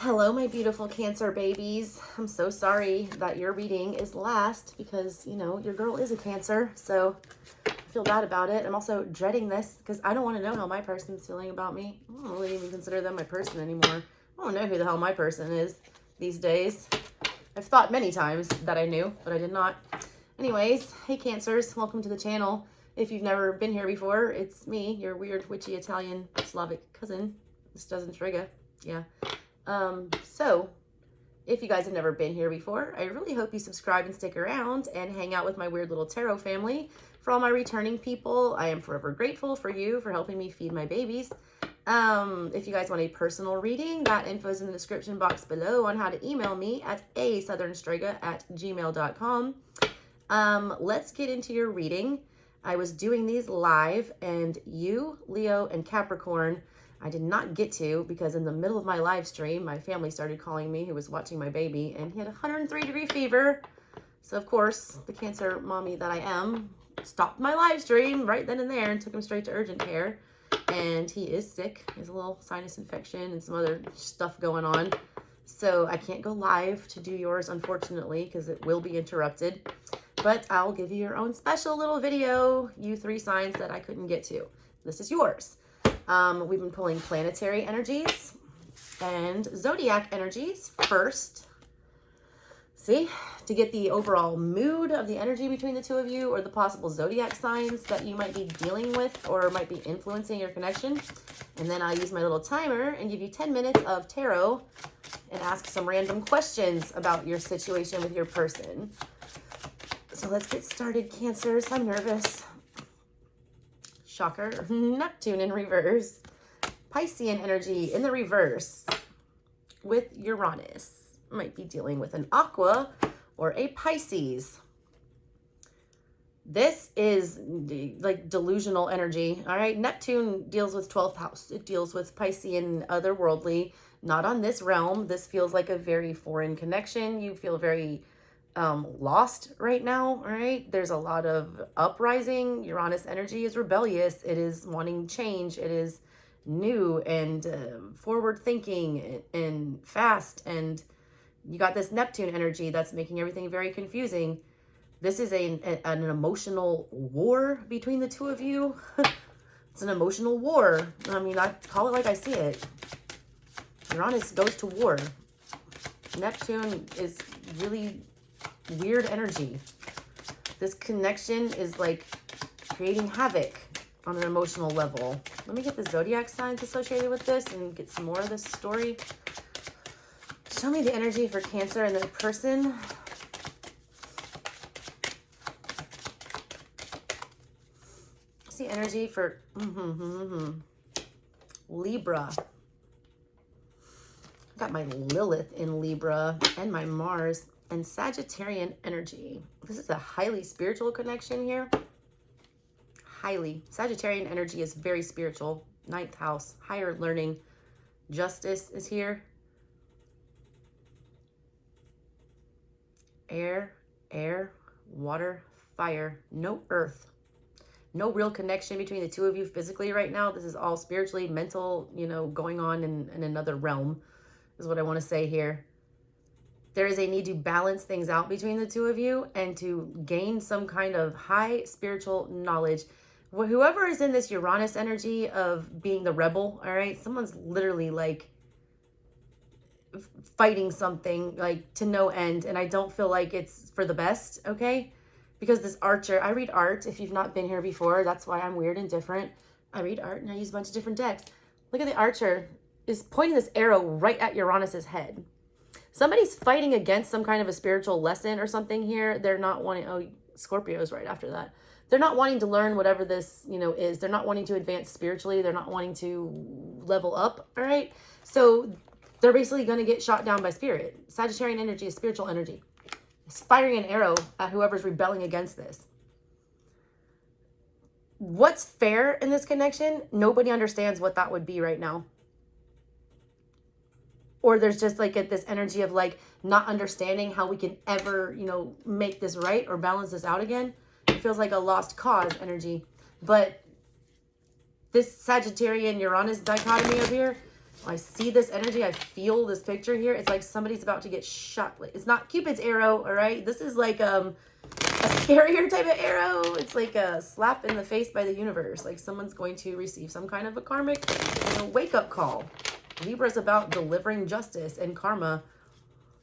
Hello, my beautiful Cancer babies. I'm so sorry that your reading is last because, your girl is a Cancer, so I feel bad about it. I'm also dreading this because I don't want to know how my person's feeling about me. I don't really even consider them my person anymore. I don't know who the hell my person is these days. I've thought many times that I knew, but I did not. Anyways, hey Cancers, welcome to the channel. If you've never been here before, it's me, your weird, witchy Italian Slavic cousin, ASouthernStrega. Yeah. So if you guys have never been here before, I really hope you subscribe and stick around and hang out with my weird little tarot family. For all my returning people, I am forever grateful for you for helping me feed my babies. If you guys want a personal reading, that info is in the description box below on how to email me at ASouthernStrega@gmail.com. Let's get into your reading. I was doing these live, and you, Leo, and Capricorn, I did not get to because in the middle of my live stream, my family started calling me who was watching my baby, and he had 103-degree fever. So, of course, the Cancer mommy that I am stopped my live stream right then and there and took him straight to urgent care. And he is sick. He has a little sinus infection and some other stuff going on. So I can't go live to do yours, unfortunately, because it will be interrupted. But I'll give you your own special little video, you 3 signs that I couldn't get to. This is yours. We've been pulling planetary energies and zodiac energies first. See, to get the overall mood of the energy between the two of you, or the possible zodiac signs that you might be dealing with or might be influencing your connection. And then I'll use my little timer and give you 10 minutes of tarot and ask some random questions about your situation with your person. So let's get started, Cancers. I'm nervous. Shocker. Neptune in reverse. Piscean energy in the reverse with Uranus. Might be dealing with an Aqua or a Pisces. This is like delusional energy. All right. Neptune deals with 12th house. It deals with Piscean, otherworldly, not on this realm. This feels like a very foreign connection. You feel very lost right now. All right. There's a lot of uprising. Uranus energy is rebellious. It is wanting change. It is new and forward thinking and fast. And you got this Neptune energy that's making everything very confusing. This is an emotional war between the two of you. It's an emotional war. I mean, I call it like I see it. Uranus goes to war. Neptune is really weird energy. This connection is like creating havoc on an emotional level. Let me get the zodiac signs associated with this and get some more of this story. Show me the energy for Cancer and their person. See energy for Libra. Got my Lilith in Libra and my Mars and Sagittarian energy. This is a highly spiritual connection here. Highly. Sagittarian energy is very spiritual. 9th house, higher learning. Justice is here. Air, water, fire, no earth. No real connection between the two of you physically right now. This is all spiritually, mental, going on in another realm is what I want to say here. There is a need to balance things out between the two of you and to gain some kind of high spiritual knowledge. Whoever is in this Uranus energy of being the rebel, all right, someone's literally like fighting something like to no end, and I don't feel like it's for the best, okay? Because this Archer, I read art. If you've not been here before, that's why I'm weird and different. I read art and I use a bunch of different decks. Look at the Archer is pointing this arrow right at Uranus's head. Somebody's fighting against some kind of a spiritual lesson or something here. They're not wanting, oh, Scorpio's right after that. They're not wanting to learn whatever this, is. They're not wanting to advance spiritually. They're not wanting to level up, all right? So they're basically going to get shot down by spirit. Sagittarian energy is spiritual energy. It's firing an arrow at whoever's rebelling against this. What's fair in this connection? Nobody understands what that would be right now. Or there's just like this energy of like not understanding how we can ever, make this right or balance this out again. It feels like a lost cause energy. But this Sagittarian Uranus dichotomy over here, I see this energy. I feel this picture here. It's like somebody's about to get shot. It's not Cupid's arrow, all right? This is like a scarier type of arrow. It's like a slap in the face by the universe. Like someone's going to receive some kind of a karmic wake-up call. Libra's about delivering justice and karma.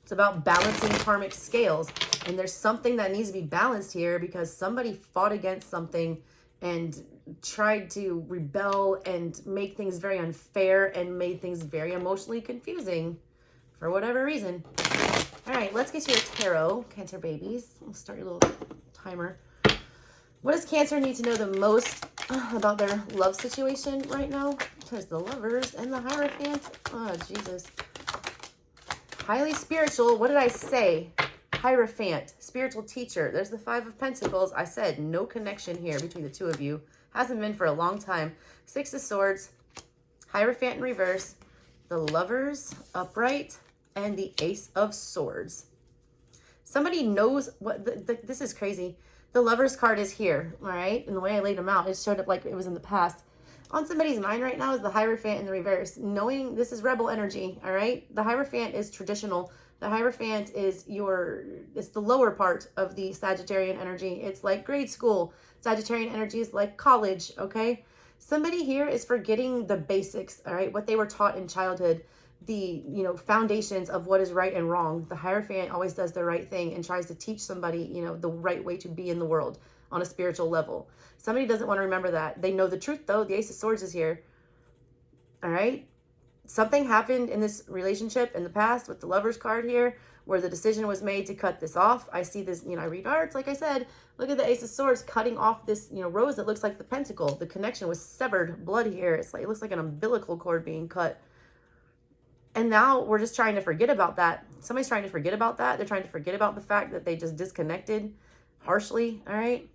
It's about balancing karmic scales. And there's something that needs to be balanced here because somebody fought against something and tried to rebel and make things very unfair and made things very emotionally confusing for whatever reason. All right, let's get to your tarot, Cancer babies. I'll start your little timer. What does Cancer need to know the most about their love situation right now? There's the Lovers and the Hierophant. Oh, Jesus. Highly spiritual. What did I say? Hierophant, spiritual teacher. There's the Five of Pentacles. I said no connection here between the two of you. Hasn't been for a long time. Six of Swords, Hierophant in reverse, the Lovers upright, and the Ace of Swords. Somebody knows what, this is crazy. The Lovers card is here, all right? And the way I laid them out, it showed up like it was in the past. On somebody's mind right now is the Hierophant in the reverse. Knowing this is rebel energy, all right? The Hierophant is traditional. The Hierophant is it's the lower part of the Sagittarian energy. It's like grade school. Sagittarian energy is like college, okay? Somebody here is forgetting the basics, all right? What they were taught in childhood, the, foundations of what is right and wrong. The Hierophant always does the right thing and tries to teach somebody, the right way to be in the world on a spiritual level. Somebody doesn't want to remember that. They know the truth, though. The Ace of Swords is here, all right? Something happened in this relationship in the past with the Lovers card here where the decision was made to cut this off. I see this, I read arts, like I said. Look at the Ace of Swords cutting off this, rose that looks like the pentacle. The connection was severed blood here. It's like, it looks like an umbilical cord being cut. And now we're just trying to forget about that. Somebody's trying to forget about that. They're trying to forget about the fact that they just disconnected harshly, all right?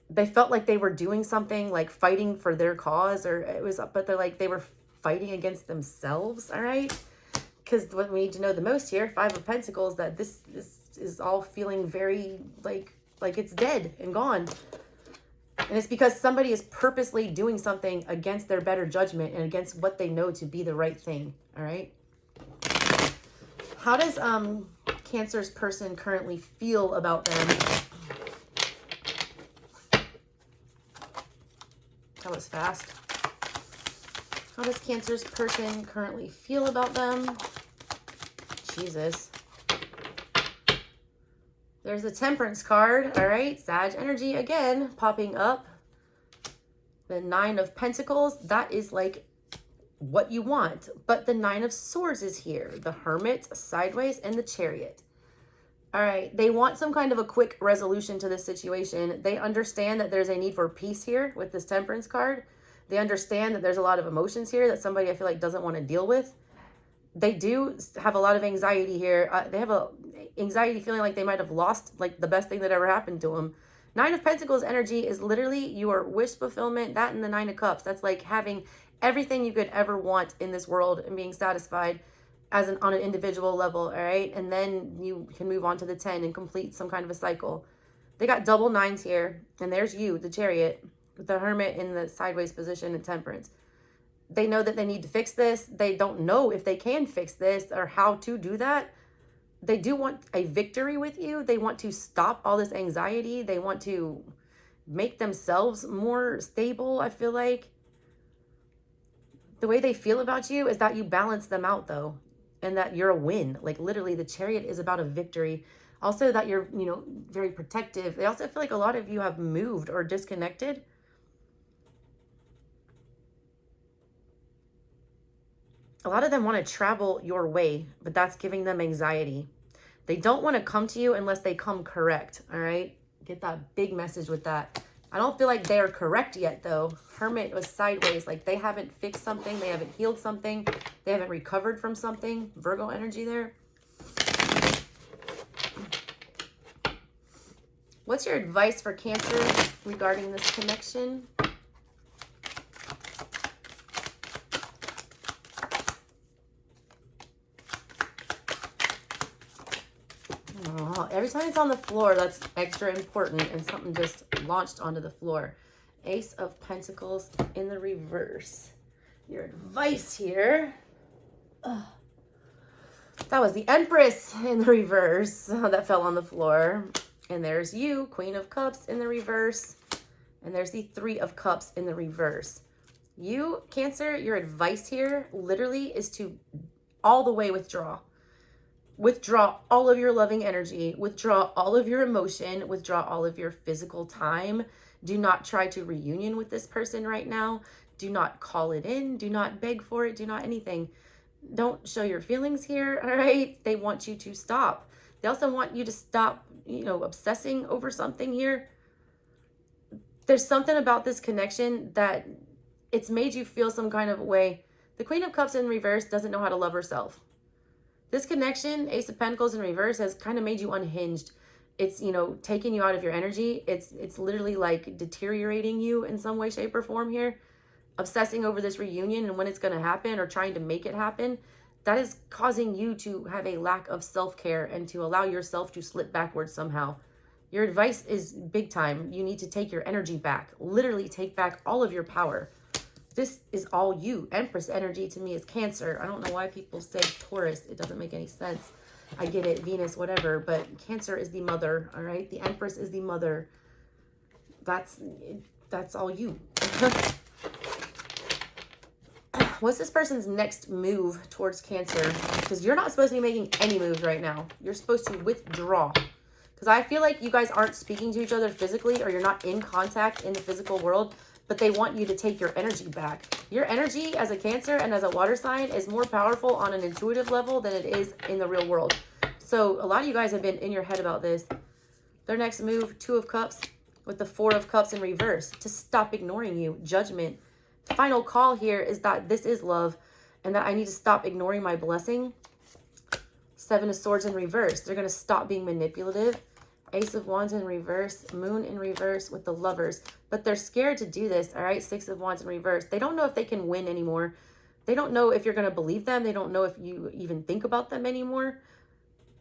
They felt like they were doing something, like fighting for their cause, but they're like, they were fighting against themselves, all right? Because what we need to know the most here, Five of Pentacles, that this is all feeling very like it's dead and gone. And it's because somebody is purposely doing something against their better judgment and against what they know to be the right thing, all right? How does Cancer's person currently feel about them? That was fast. How does Cancer's person currently feel about them? Jesus. There's the Temperance card, all right? Sag energy again, popping up. The Nine of Pentacles, that is like what you want. But the Nine of Swords is here. The Hermit, sideways, and the Chariot. All right, they want some kind of a quick resolution to this situation. They understand that there's a need for peace here with this Temperance card. They understand that there's a lot of emotions here that somebody I feel like doesn't want to deal with. They do have a lot of anxiety here. They have a anxiety feeling like they might have lost like the best thing that ever happened to them. Nine of Pentacles energy is literally your wish fulfillment. That and the Nine of Cups. That's like having everything you could ever want in this world and being satisfied on an individual level, all right? And then you can move on to the 10 and complete some kind of a cycle. They got double nines here, and there's you, the Chariot, with the Hermit in the sideways position and Temperance. They know that they need to fix this. They don't know if they can fix this or how to do that. They do want a victory with you. They want to stop all this anxiety. They want to make themselves more stable, I feel like. The way they feel about you is that you balance them out, though, and that you're a win. Like, literally, the Chariot is about a victory. Also, that you're, very protective. They also feel like a lot of you have moved or disconnected. A lot of them want to travel your way, but that's giving them anxiety. They don't want to come to you unless they come correct, all right? Get that big message with that. I don't feel like they are correct yet, though. Hermit was sideways. Like, they haven't fixed something. They haven't healed something. They haven't recovered from something. Virgo energy there. What's your advice for Cancer regarding this connection? Oh, every time it's on the floor, that's extra important, and something just launched onto the floor. Ace of Pentacles in the reverse. your advice here. That was the Empress in the reverse that fell on the floor. And there's you, Queen of Cups in the reverse. And there's the Three of Cups in the reverse. You, Cancer, your advice here literally is to all the way withdraw. Withdraw all of your loving energy. Withdraw all of your emotion. Withdraw all of your physical time. Do not try to reunion with this person right now. Do not call it in. Do not beg for it. Do not anything. Don't show your feelings here, all right? They want you to stop. They also want you to stop, obsessing over something here. There's something about this connection that it's made you feel some kind of way. The Queen of Cups in reverse doesn't know how to love herself. This connection, Ace of Pentacles in reverse, has kind of made you unhinged. It's, taking you out of your energy. It's literally like deteriorating you in some way, shape, or form here. Obsessing over this reunion and when it's going to happen or trying to make it happen. That is causing you to have a lack of self-care and to allow yourself to slip backwards somehow. Your advice is big time. You need to take your energy back. Literally take back all of your power. This is all you. Empress energy to me is Cancer. I don't know why people say Taurus. It doesn't make any sense. I get it, Venus, whatever, but Cancer is the mother, all right? The Empress is the mother. That's all you. What's this person's next move towards Cancer? Because you're not supposed to be making any moves right now. You're supposed to withdraw. Because I feel like you guys aren't speaking to each other physically, or you're not in contact in the physical world, but they want you to take your energy back. Your energy as a Cancer and as a water sign is more powerful on an intuitive level than it is in the real world. So a lot of you guys have been in your head about this. Their next move, Two of Cups with the Four of Cups in reverse, to stop ignoring you. Judgment. Final call here is that this is love and that I need to stop ignoring my blessing. Seven of Swords in reverse. They're going to stop being manipulative. Ace of Wands in reverse. Moon in reverse with the Lovers. But they're scared to do this, all right? Six of Wands in reverse. They don't know if they can win anymore. They don't know if you're going to believe them. They don't know if you even think about them anymore.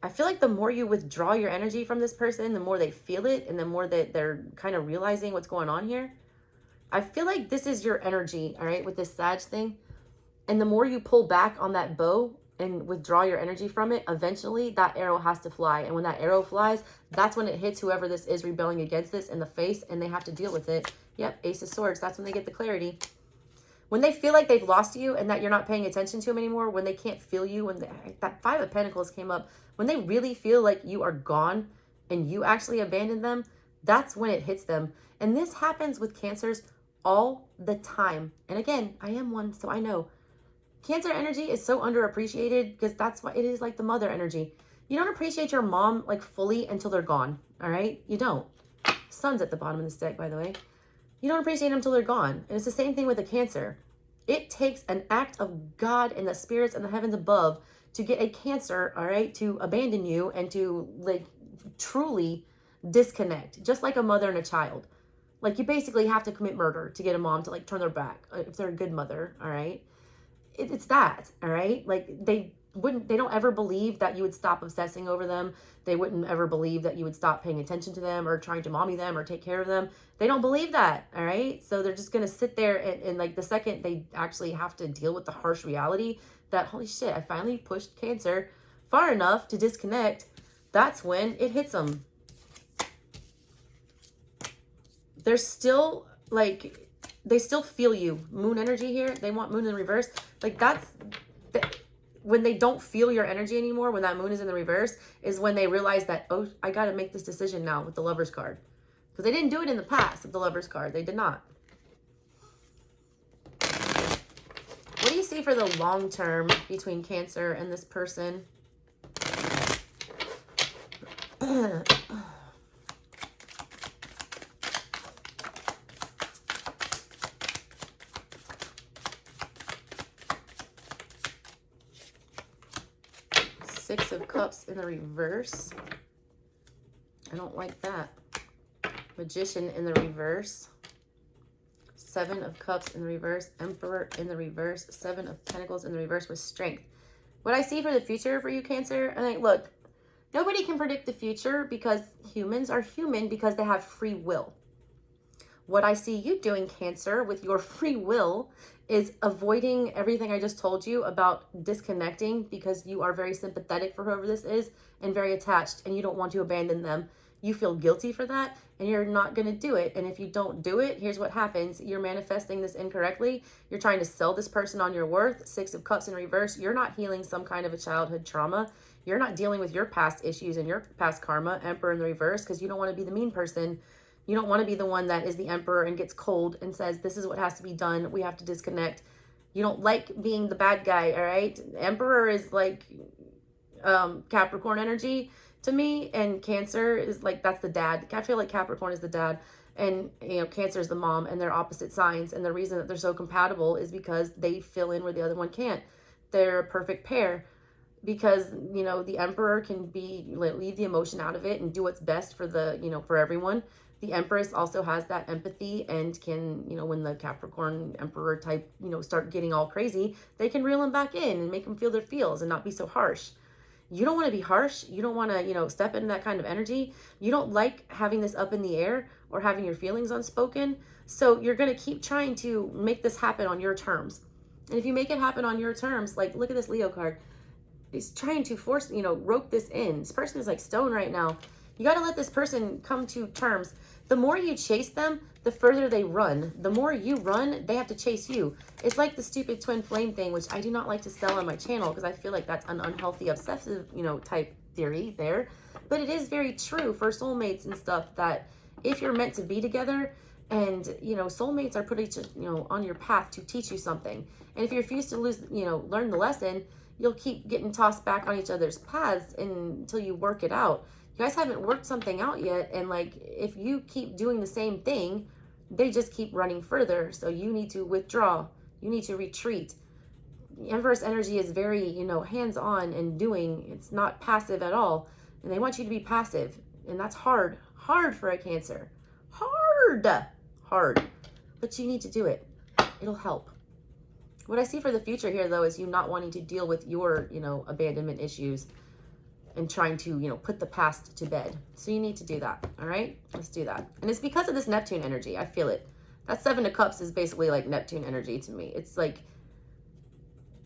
I feel like the more you withdraw your energy from this person, the more they feel it and the more that they're kind of realizing what's going on here. I feel like this is your energy, all right, with this Sag thing. And the more you pull back on that bow and withdraw your energy from it, eventually that arrow has to fly. And when that arrow flies, that's when it hits whoever this is rebelling against this in the face, and they have to deal with it. Yep, Ace of Swords. That's when they get the clarity. When they feel like they've lost you and that you're not paying attention to them anymore, when they can't feel you, when that Five of Pentacles came up, when they really feel like you are gone and you actually abandoned them, that's when it hits them. And this happens with Cancers all the time. And again, I am one, so I know. Cancer energy is so underappreciated because that's why it is like the mother energy. You don't appreciate your mom like fully until they're gone, all right? You don't. Sun's at the bottom of this deck, by the way. You don't appreciate them until they're gone. And it's the same thing with a Cancer. It takes an act of God and the spirits and the heavens above to get a Cancer, all right, to abandon you and to like truly disconnect, just like a mother and a child. Like, you basically have to commit murder to get a mom to, like, turn their back if they're a good mother, all right? It's that, all right? Like, they don't ever believe that you would stop obsessing over them. They wouldn't ever believe that you would stop paying attention to them or trying to mommy them or take care of them. They don't believe that, all right? So they're just going to sit there and, like, the second they actually have to deal with the harsh reality that, holy shit, I finally pushed Cancer far enough to disconnect, that's when it hits them. They're still like, they still feel you. Moon energy here. They want Moon in reverse. Like when they don't feel your energy anymore, when that Moon is in the reverse, is when they realize that, oh, I got to make this decision now with the Lovers card. Because they didn't do it in the past with the Lovers card. They did not. What do you see for the long term between Cancer and this person? Six of Cups in the reverse. I don't like that. Magician in the reverse. Seven of Cups in the reverse. Emperor in the reverse. Seven of Pentacles in the reverse with Strength. What I see for the future for you, Cancer, I think, look, nobody can predict the future because humans are human because they have free will. What I see you doing, Cancer, with your free will is avoiding everything I just told you about disconnecting, because you are very sympathetic for whoever this is and very attached, and you don't want to abandon them. You feel guilty for that, and you're not going to do it. And if you don't do it, here's what happens. You're manifesting this incorrectly. You're trying to sell this person on your worth. 6 of Cups in reverse. You're not healing some kind of a childhood trauma. You're not dealing with your past issues and your past karma. Emperor in the reverse, because you don't want to be the mean person. You don't want to be the one that is the emperor and gets cold and says, this is what has to be done. We have to disconnect. You don't like being the bad guy, all right? Emperor is like Capricorn energy to me, and Cancer is like, that's the dad. I feel like Capricorn is the dad, and Cancer is the mom, and they're opposite signs. And the reason that they're so compatible is because they fill in where the other one can't. They're a perfect pair, because the emperor can leave the emotion out of it and do what's best for for everyone. The Empress also has that empathy and can, when the Capricorn Emperor type, start getting all crazy, they can reel them back in and make them feel their feels and not be so harsh. You don't want to be harsh. You don't want to, step into that kind of energy. You don't like having this up in the air or having your feelings unspoken. So you're going to keep trying to make this happen on your terms. And if you make it happen on your terms, like, look at this Leo card. He's trying to force, rope this in. This person is like stone right now. You got to let this person come to terms. The more you chase them, the further they run. The more you run, they have to chase you. It's like the stupid twin flame thing, which I do not like to sell on my channel because I feel like that's an unhealthy, obsessive, type theory there. But it is very true for soulmates and stuff, that if you're meant to be together, and soulmates are put on your path to teach you something. And if you refuse to learn the lesson, you'll keep getting tossed back on each other's paths until you work it out. You guys haven't worked something out yet, and if you keep doing the same thing, they just keep running further. So you need to withdraw. You need to retreat. Empress energy is very, hands-on and doing. It's not passive at all. And they want you to be passive. And that's hard. Hard for a Cancer. Hard. But you need to do it. It'll help. What I see for the future here, though, is you not wanting to deal with your, abandonment issues and trying to, put the past to bed. So you need to do that. All right, let's do that. And it's because of this Neptune energy. I feel it. That 7 of Cups is basically like Neptune energy to me. It's like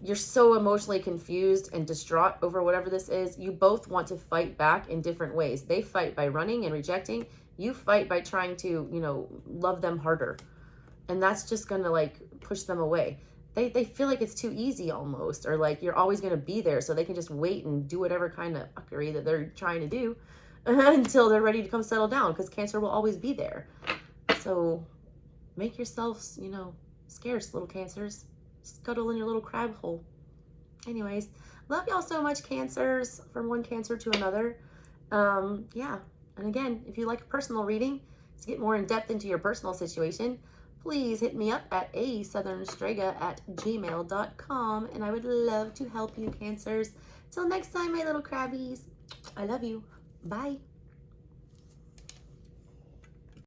you're so emotionally confused and distraught over whatever this is. You both want to fight back in different ways. They fight by running and rejecting. You fight by trying to, love them harder. And that's just going to push them away. They feel like it's too easy almost, or like you're always going to be there, so they can just wait and do whatever kind of fuckery that they're trying to do until they're ready to come settle down, because Cancer will always be there. So make yourselves, scarce, little Cancers. Scuttle in your little crab hole. Anyways, love y'all so much, Cancers, from one Cancer to another. Yeah. And again, if you like a personal reading to get more in depth into your personal situation, please hit me up at ASouthernStrega@gmail.com, and I would love to help you, Cancers. Till next time, my little crabbies. I love you. Bye.